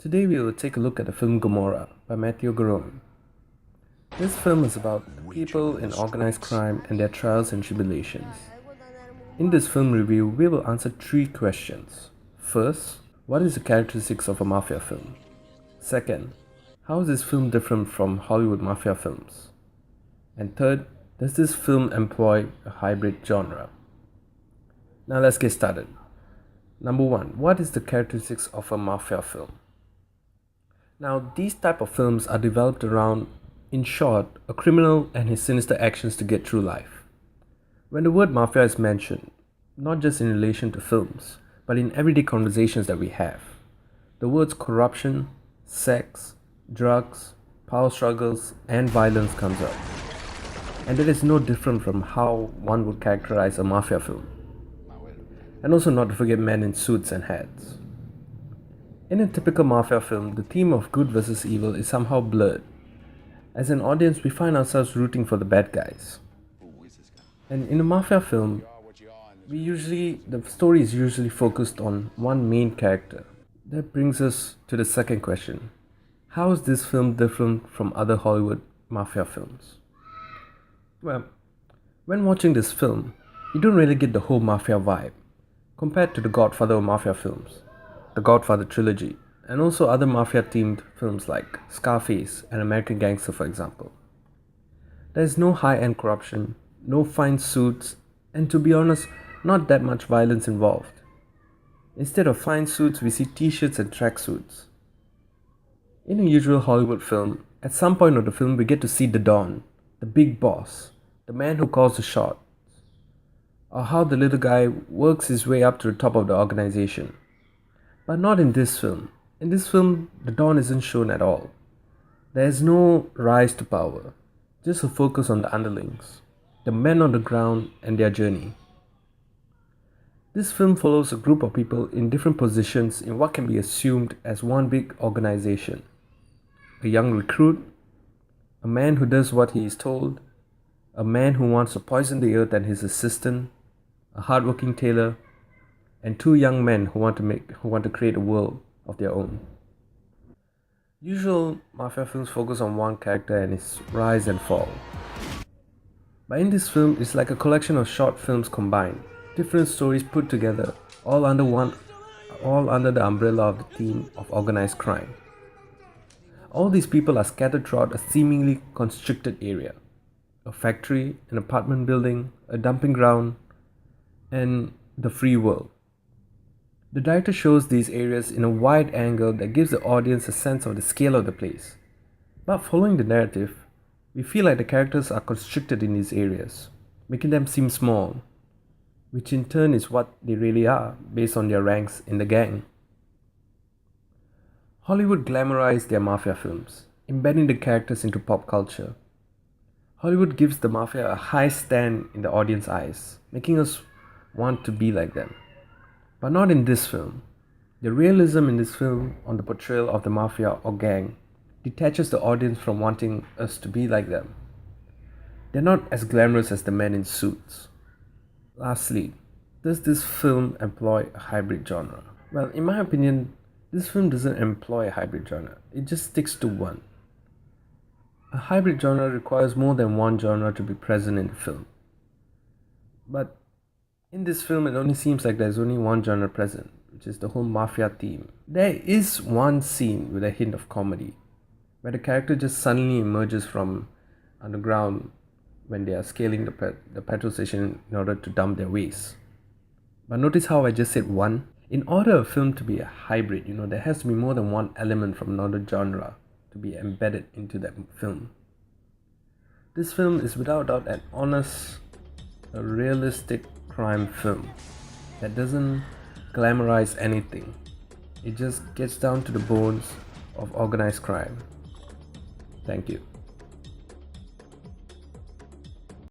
Today we will take a look at the film Gommora by Matthew Gommora. This film is about people in organized crime and their trials and tribulations. In this film review, we will answer 3 questions. First, what is the characteristics of a mafia film? Second, how is this film different from Hollywood mafia films? And third, does this film employ a hybrid genre? Now let's get started. Number 1, what is the characteristics of a mafia film? Now, these type of films are developed around, in short, a criminal and his sinister actions to get through life. When the word mafia is mentioned, not just in relation to films, but in everyday conversations that we have, the words corruption, sex, drugs, power struggles, and violence comes up. And that is no different from how one would characterize a mafia film. And also not to forget men in suits and hats. In a typical mafia film, the theme of good versus evil is somehow blurred. As an audience, we find ourselves rooting for the bad guys. And in a mafia film, the story is usually focused on one main character. That brings us to the second question. How is this film different from other Hollywood mafia films? Well, when watching this film, you don't really get the whole mafia vibe compared to the Godfather mafia films, the Godfather trilogy, and also other mafia-themed films like Scarface and American Gangster, for example. There is no high-end corruption, no fine suits, and to be honest, not that much violence involved. Instead of fine suits, we see t-shirts and tracksuits. In a usual Hollywood film, at some point of the film we get to see the Don, the big boss, the man who calls the shots, or how the little guy works his way up to the top of the organization. But not in this film. In this film, the Don isn't shown at all. There is no rise to power, just a focus on the underlings, the men on the ground and their journey. This film follows a group of people in different positions in what can be assumed as one big organization. A young recruit, a man who does what he is told, a man who wants to poison the earth and his assistant, a hardworking tailor, and 2 young men who want to create a world of their own. Usual mafia films focus on one character and his rise and fall. But in this film, it's like a collection of short films combined, different stories put together, all under the umbrella of the theme of organized crime. All these people are scattered throughout a seemingly constricted area. A factory, an apartment building, a dumping ground, and the free world. The director shows these areas in a wide angle that gives the audience a sense of the scale of the place. But following the narrative, we feel like the characters are constricted in these areas, making them seem small, which in turn is what they really are based on their ranks in the gang. Hollywood glamorized their mafia films, embedding the characters into pop culture. Hollywood gives the mafia a high stand in the audience's eyes, making us want to be like them. But not in this film. The realism in this film on the portrayal of the mafia or gang detaches the audience from wanting us to be like them. They're not as glamorous as the men in suits. Lastly, does this film employ a hybrid genre? Well, in my opinion, this film doesn't employ a hybrid genre. It just sticks to one. A hybrid genre requires more than one genre to be present in the film. But in this film, it only seems like there's only one genre present, which is the whole mafia theme. There is one scene with a hint of comedy, where the character just suddenly emerges from underground when they are scaling the petrol station in order to dump their waste. But notice how I just said one? In order a film to be a hybrid, there has to be more than one element from another genre to be embedded into that film. This film is without doubt an honest, a realistic crime film that doesn't glamorize anything. It just gets down to the bones of organized crime. Thank you.